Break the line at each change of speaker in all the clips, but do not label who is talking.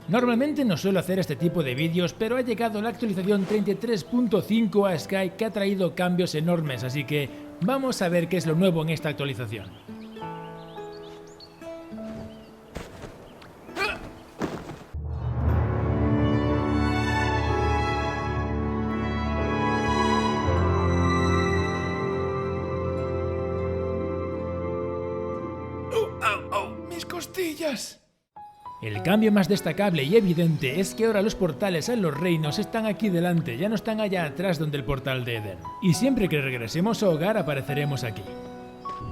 Normalmente no suelo hacer este tipo de vídeos, pero ha llegado la actualización 33.5 a Sky que ha traído cambios enormes, así que vamos a ver qué es lo nuevo en esta actualización. ¡Mis costillas! El cambio más destacable y evidente es que ahora los portales a los reinos están aquí delante, ya no están allá atrás donde el portal de Eden. Y siempre que regresemos a hogar apareceremos aquí.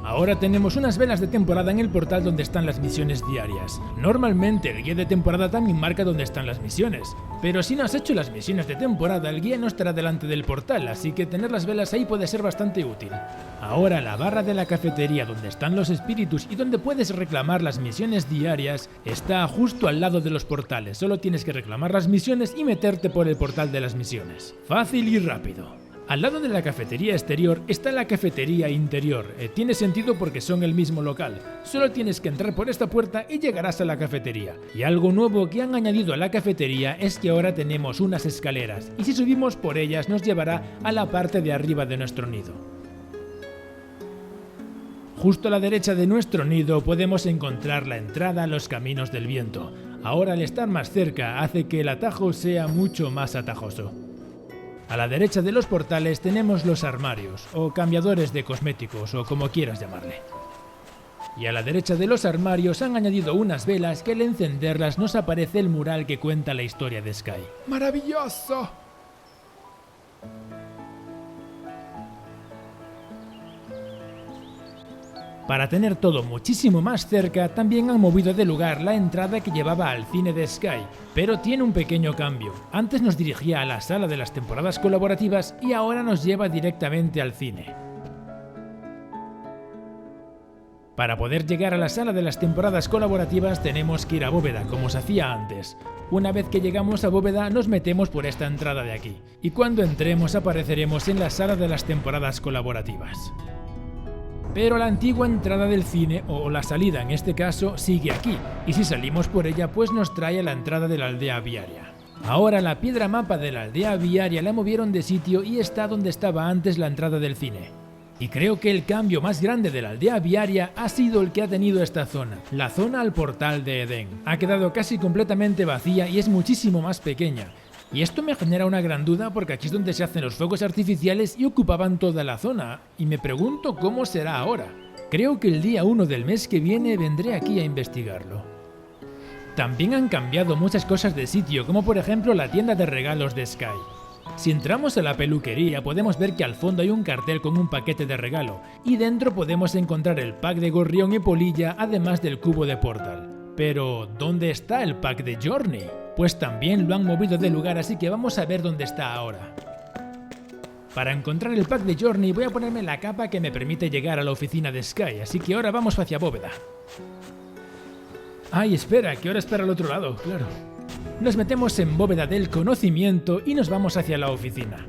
Ahora tenemos unas velas de temporada en el portal donde están las misiones diarias. Normalmente el guía de temporada también marca dónde están las misiones, pero si no has hecho las misiones de temporada el guía no estará delante del portal, así que tener las velas ahí puede ser bastante útil. Ahora la barra de la cafetería donde están los espíritus y donde puedes reclamar las misiones diarias está justo al lado de los portales, solo tienes que reclamar las misiones y meterte por el portal de las misiones. Fácil y rápido. Al lado de la cafetería exterior está la cafetería interior. Tiene sentido porque son el mismo local. Solo tienes que entrar por esta puerta y llegarás a la cafetería. Y algo nuevo que han añadido a la cafetería es que ahora tenemos unas escaleras, y si subimos por ellas nos llevará a la parte de arriba de nuestro nido. Justo a la derecha de nuestro nido podemos encontrar la entrada a los caminos del viento. Ahora al estar más cerca hace que el atajo sea mucho más atajoso. A la derecha de los portales tenemos los armarios, o cambiadores de cosméticos, o como quieras llamarle. Y a la derecha de los armarios han añadido unas velas que al encenderlas nos aparece el mural que cuenta la historia de Sky. ¡Maravilloso! Para tener todo muchísimo más cerca, también han movido de lugar la entrada que llevaba al cine de Sky, pero tiene un pequeño cambio. Antes nos dirigía a la sala de las temporadas colaborativas y ahora nos lleva directamente al cine. Para poder llegar a la sala de las temporadas colaborativas tenemos que ir a Bóveda, como se hacía antes. Una vez que llegamos a Bóveda nos metemos por esta entrada de aquí, y cuando entremos apareceremos en la sala de las temporadas colaborativas. Pero la antigua entrada del cine, o la salida en este caso, sigue aquí, y si salimos por ella pues nos trae a la entrada de la aldea aviaria. Ahora la piedra mapa de la aldea aviaria la movieron de sitio y está donde estaba antes la entrada del cine. Y creo que el cambio más grande de la aldea aviaria ha sido el que ha tenido esta zona, la zona al portal de Edén. Ha quedado casi completamente vacía y es muchísimo más pequeña. Y esto me genera una gran duda porque aquí es donde se hacen los fuegos artificiales y ocupaban toda la zona, y me pregunto cómo será ahora. Creo que el día 1 del mes que viene vendré aquí a investigarlo. También han cambiado muchas cosas de sitio, como por ejemplo la tienda de regalos de Sky. Si entramos a la peluquería podemos ver que al fondo hay un cartel con un paquete de regalo, y dentro podemos encontrar el pack de gorrión y polilla además del cubo de Portal. Pero, ¿dónde está el pack de Journey? Pues también lo han movido de lugar, así que vamos a ver dónde está ahora. Para encontrar el pack de Journey voy a ponerme la capa que me permite llegar a la oficina de Sky, así que ahora vamos hacia Bóveda. ¡Ay, espera! Que ahora es para el otro lado, claro. Nos metemos en Bóveda del Conocimiento y nos vamos hacia la oficina.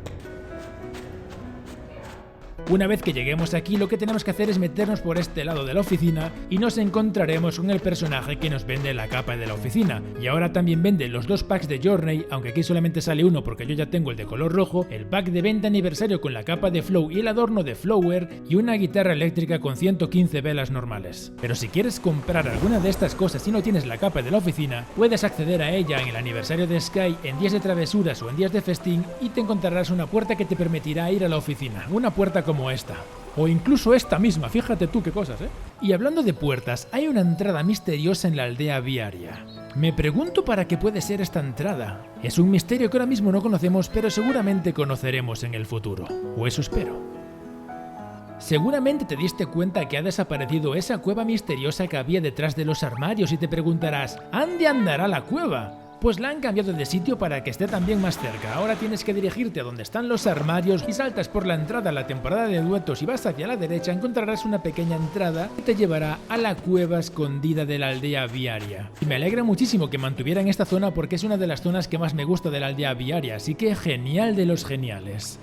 Una vez que lleguemos aquí lo que tenemos que hacer es meternos por este lado de la oficina y nos encontraremos con el personaje que nos vende la capa de la oficina, y ahora también vende los dos packs de Journey, aunque aquí solamente sale uno porque yo ya tengo el de color rojo, el pack de 20 aniversario con la capa de Flow y el adorno de Flower y una guitarra eléctrica con 115 velas normales. Pero si quieres comprar alguna de estas cosas y no tienes la capa de la oficina, puedes acceder a ella en el aniversario de Sky en días de travesuras o en días de festín y te encontrarás una puerta que te permitirá ir a la oficina, una puerta como esta. O incluso esta misma, fíjate tú qué cosas, ¿eh? Y hablando de puertas, hay una entrada misteriosa en la aldea aviaria. Me pregunto para qué puede ser esta entrada. Es un misterio que ahora mismo no conocemos, pero seguramente conoceremos en el futuro. O eso espero. Seguramente te diste cuenta que ha desaparecido esa cueva misteriosa que había detrás de los armarios y te preguntarás, ¿dónde andará la cueva? Pues la han cambiado de sitio para que esté también más cerca. Ahora tienes que dirigirte a donde están los armarios y saltas por la entrada a la temporada de duetos y vas hacia la derecha, encontrarás una pequeña entrada que te llevará a la cueva escondida de la aldea aviaria. Y me alegra muchísimo que mantuvieran esta zona porque es una de las zonas que más me gusta de la aldea aviaria, así que genial de los geniales.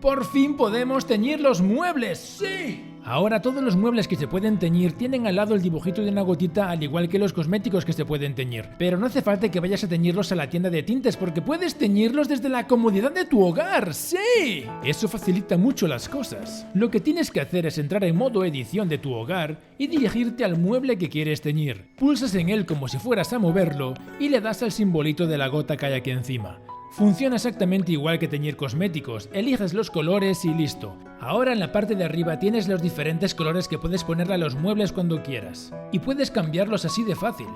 ¡Por fin podemos teñir los muebles! ¡Sí! Ahora todos los muebles que se pueden teñir tienen al lado el dibujito de una gotita, al igual que los cosméticos que se pueden teñir. Pero no hace falta que vayas a teñirlos a la tienda de tintes porque puedes teñirlos desde la comodidad de tu hogar. ¡Sí! Eso facilita mucho las cosas. Lo que tienes que hacer es entrar en modo edición de tu hogar y dirigirte al mueble que quieres teñir. Pulsas en él como si fueras a moverlo y le das al simbolito de la gota que hay aquí encima. Funciona exactamente igual que teñir cosméticos, eliges los colores y listo. Ahora en la parte de arriba tienes los diferentes colores que puedes ponerle a los muebles cuando quieras. Y puedes cambiarlos así de fácil.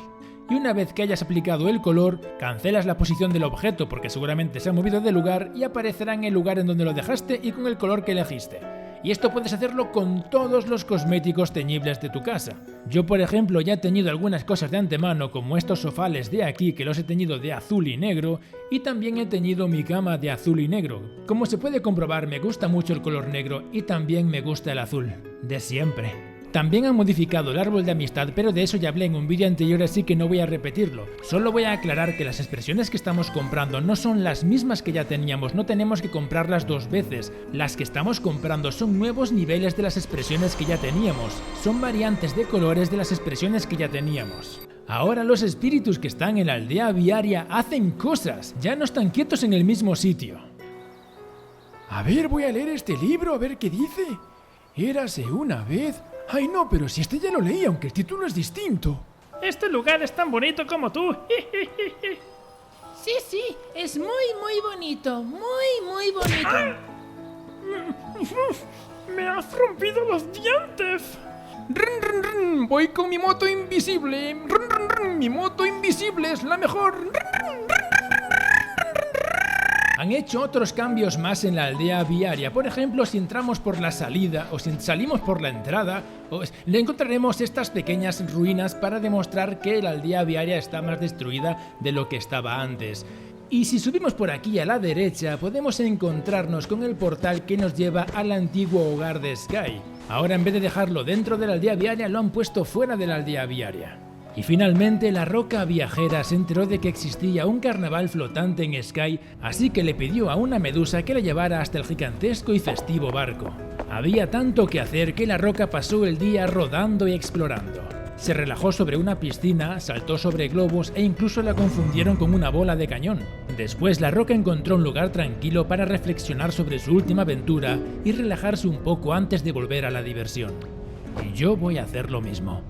Y una vez que hayas aplicado el color, cancelas la posición del objeto porque seguramente se ha movido de lugar y aparecerá en el lugar en donde lo dejaste y con el color que elegiste. Y esto puedes hacerlo con todos los cosméticos teñibles de tu casa. Yo, por ejemplo, ya he teñido algunas cosas de antemano, como estos sofales de aquí, que los he teñido de azul y negro, y también he teñido mi cama de azul y negro. Como se puede comprobar, me gusta mucho el color negro y también me gusta el azul. De siempre. También han modificado el árbol de amistad, pero de eso ya hablé en un vídeo anterior, así que no voy a repetirlo. Solo voy a aclarar que las expresiones que estamos comprando no son las mismas que ya teníamos, no tenemos que comprarlas dos veces. Las que estamos comprando son nuevos niveles de las expresiones que ya teníamos, son variantes de colores de las expresiones que ya teníamos. Ahora los espíritus que están en la aldea viaria hacen cosas, ya no están quietos en el mismo sitio.
A ver, voy a leer este libro, a ver qué dice. Érase una vez... Ay no, pero si este ya lo leí, aunque el título es distinto.
Este lugar es tan bonito como tú.
Sí, sí, es muy bonito, muy bonito.
¡Ah! ¡Me has rompido los dientes!
Run, run, run, voy con mi moto invisible. Run, run, run, mi moto invisible es la mejor. Run, run, run.
Han hecho otros cambios más en la aldea viaria. Por ejemplo, si entramos por la salida o si salimos por la entrada, le encontraremos estas pequeñas ruinas para demostrar que la aldea viaria está más destruida de lo que estaba antes. Y si subimos por aquí a la derecha, podemos encontrarnos con el portal que nos lleva al antiguo hogar de Sky. Ahora, en vez de dejarlo dentro de la aldea viaria, lo han puesto fuera de la aldea viaria. Y finalmente la roca viajera se enteró de que existía un carnaval flotante en Sky, así que le pidió a una medusa que la llevara hasta el gigantesco y festivo barco. Había tanto que hacer que la roca pasó el día rodando y explorando. Se relajó sobre una piscina, saltó sobre globos e incluso la confundieron con una bola de cañón. Después la roca encontró un lugar tranquilo para reflexionar sobre su última aventura y relajarse un poco antes de volver a la diversión. Y yo voy a hacer lo mismo.